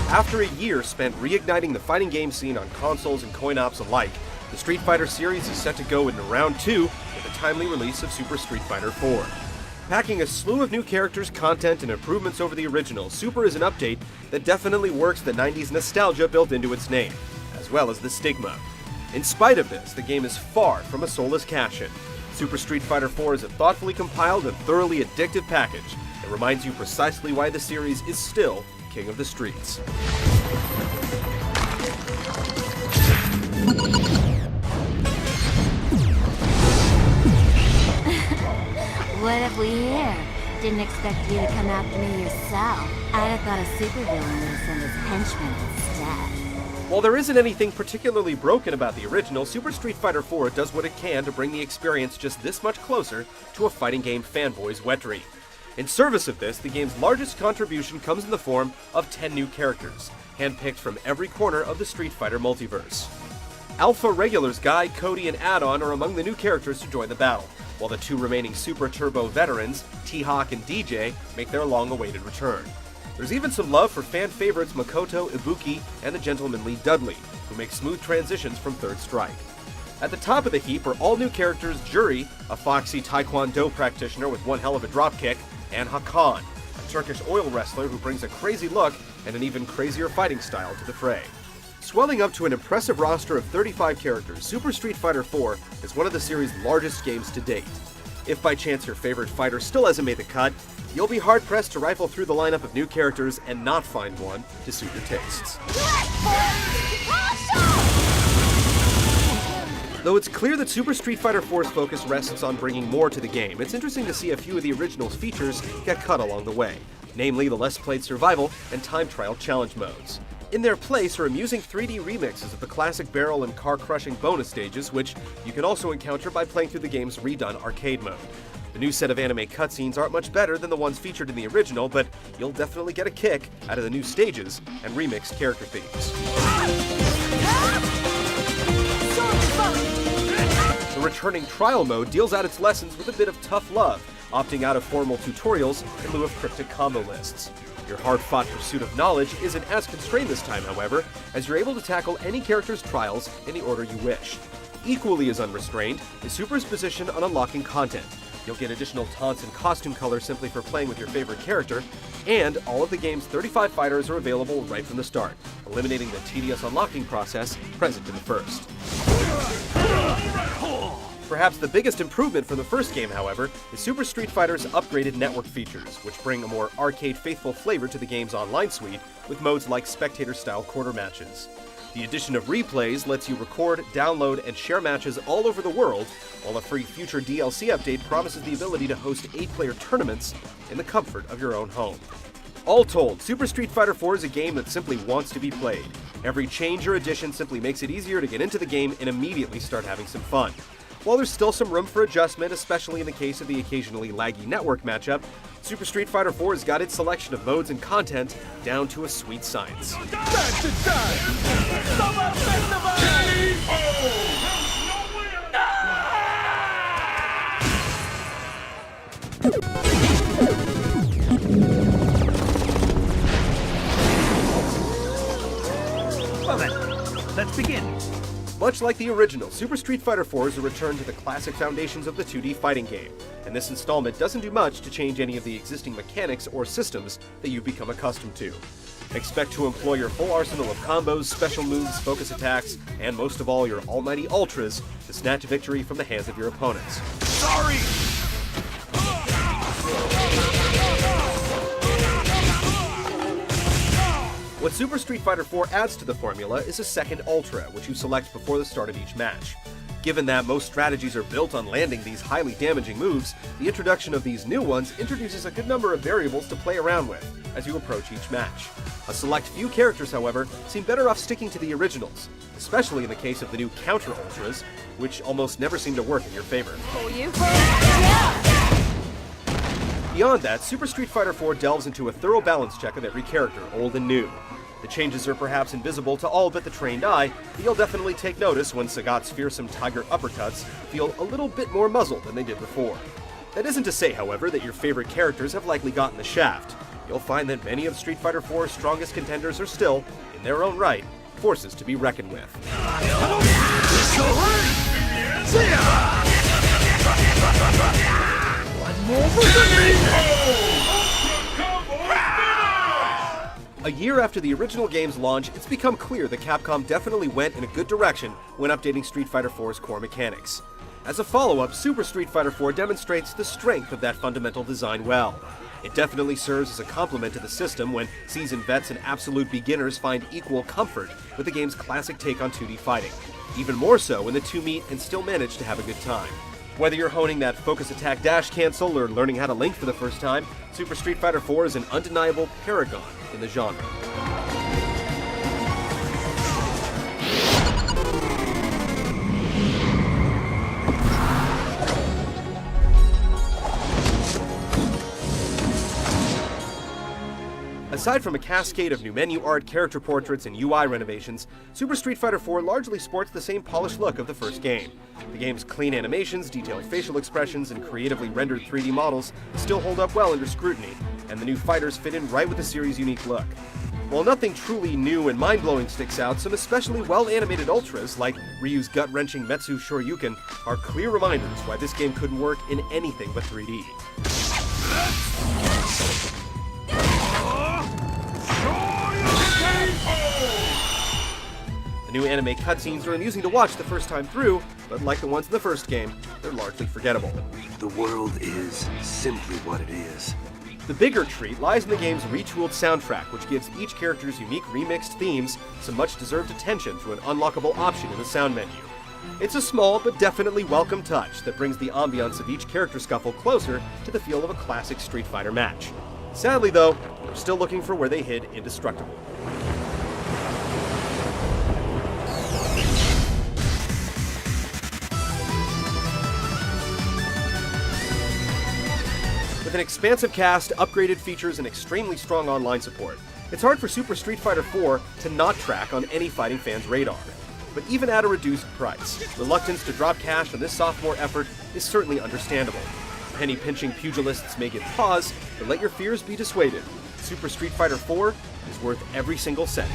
After a year spent reigniting the fighting game scene on consoles and coin-ops alike, the Street Fighter series is set to go into round 2 with the timely release of Super Street Fighter 4. Packing a slew of new characters, content, and improvements over the original, Super is an update that definitely works the 90s nostalgia built into its name, as well as the stigma. In spite of this, the game is far from a soulless cash-in. Super Street Fighter 4 is a thoughtfully compiled and thoroughly addictive package that reminds you precisely why the series is still king of the streets. What have we here? Didn't expect you to come after me yourself. I'd have thought a supervillain would send his henchmen instead. While there isn't anything particularly broken about the original, Super Street Fighter 4 does what it can to bring the experience just this much closer to a fighting game fanboy's wet dream. In service of this, the game's largest contribution comes in the form of 10 new characters, handpicked from every corner of the Street Fighter multiverse. Alpha regulars Guy, Cody, and Add-on are among the new characters to join the battle, while the 2 remaining Super Turbo veterans, T-Hawk and DJ, make their long-awaited return. There's even some love for fan favorites Makoto, Ibuki, and the gentlemanly Dudley, who make smooth transitions from Third Strike. At the top of the heap are all new characters Juri, a foxy Taekwondo practitioner with one hell of a dropkick, and Hakan, a Turkish oil wrestler who brings a crazy look and an even crazier fighting style to the fray. Swelling up to an impressive roster of 35 characters, Super Street Fighter 4 is one of the series' largest games to date. If by chance your favorite fighter still hasn't made the cut, you'll be hard-pressed to rifle through the lineup of new characters and not find one to suit your tastes. Though it's clear that Super Street Fighter 4's focus rests on bringing more to the game, it's interesting to see a few of the original's features get cut along the way, namely the less-played survival and time trial challenge modes. In their place are amusing 3D remixes of the classic barrel and car-crushing bonus stages, which you can also encounter by playing through the game's redone arcade mode. The new set of anime cutscenes aren't much better than the ones featured in the original, but you'll definitely get a kick out of the new stages and remixed character themes. The returning trial mode deals out its lessons with a bit of tough love, opting out of formal tutorials in lieu of cryptic combo lists. Your hard-fought pursuit of knowledge isn't as constrained this time, however, as you're able to tackle any character's trials in the order you wish. Equally as unrestrained is Super's position on unlocking content. You'll get additional taunts and costume color simply for playing with your favorite character, and all of the game's 35 fighters are available right from the start, eliminating the tedious unlocking process present in the first. Perhaps the biggest improvement from the first game, however, is Super Street Fighter's upgraded network features, which bring a more arcade-faithful flavor to the game's online suite, with modes like spectator-style quarter matches. The addition of replays lets you record, download, and share matches all over the world, while a free future DLC update promises the ability to host 8-player tournaments in the comfort of your own home. All told, Super Street Fighter 4 is a game that simply wants to be played. Every change or addition simply makes it easier to get into the game and immediately start having some fun. While there's still some room for adjustment, especially in the case of the occasionally laggy network matchup, Super Street Fighter 4 has got its selection of modes and content down to a sweet science. Well then, let's begin. Much like the original, Super Street Fighter 4 is a return to the classic foundations of the 2D fighting game, and this installment doesn't do much to change any of the existing mechanics or systems that you've become accustomed to. Expect to employ your full arsenal of combos, special moves, focus attacks, and most of all your almighty ultras to snatch victory from the hands of your opponents. Sorry! What Super Street Fighter 4 adds to the formula is a second Ultra, which you select before the start of each match. Given that most strategies are built on landing these highly damaging moves, the introduction of these new ones introduces a good number of variables to play around with as you approach each match. A select few characters, however, seem better off sticking to the originals, especially in the case of the new Counter Ultras, which almost never seem to work in your favor. Beyond that, Super Street Fighter 4 delves into a thorough balance check of every character, old and new. The changes are perhaps invisible to all but the trained eye, but you'll definitely take notice when Sagat's fearsome tiger uppercuts feel a little bit more muzzled than they did before. That isn't to say, however, that your favorite characters have likely gotten the shaft. you'll find that many of Street Fighter IV's strongest contenders are still, in their own right, forces to be reckoned with. A year after the original game's launch, it's become clear that Capcom definitely went in a good direction when updating Street Fighter IV's core mechanics. As a follow-up, Super Street Fighter IV demonstrates the strength of that fundamental design well. It definitely serves as a complement to the system when seasoned vets and absolute beginners find equal comfort with the game's classic take on 2D fighting. Even more so when the two meet and still manage to have a good time. Whether you're honing that focus attack dash cancel or learning how to link for the first time, Super Street Fighter IV is an undeniable paragon in the genre. Aside from a cascade of new menu art, character portraits, and UI renovations, Super Street Fighter IV largely sports the same polished look of the first game. The game's clean animations, detailed facial expressions, and creatively rendered 3D models still hold up well under scrutiny, and the new fighters fit in right with the series' unique look. While nothing truly new and mind-blowing sticks out, some especially well-animated ultras, like Ryu's gut-wrenching Metsu Shoryuken, are clear reminders why this game couldn't work in anything but 3D. The new anime cutscenes are amusing to watch the first time through, but like the ones in the first game, they're largely forgettable. The world is simply what it is. The bigger treat lies in the game's retooled soundtrack, which gives each character's unique remixed themes some much-deserved attention through an unlockable option in the sound menu. It's a small but definitely welcome touch that brings the ambiance of each character scuffle closer to the feel of a classic Street Fighter match. Sadly though, we're still looking for where they hid Indestructible. With an expansive cast, upgraded features, and extremely strong online support, it's hard for Super Street Fighter IV to not track on any fighting fan's radar. But even at a reduced price, reluctance to drop cash on this sophomore effort is certainly understandable. Penny-pinching pugilists may give pause, but let your fears be dissuaded. Super Street Fighter IV is worth every single cent.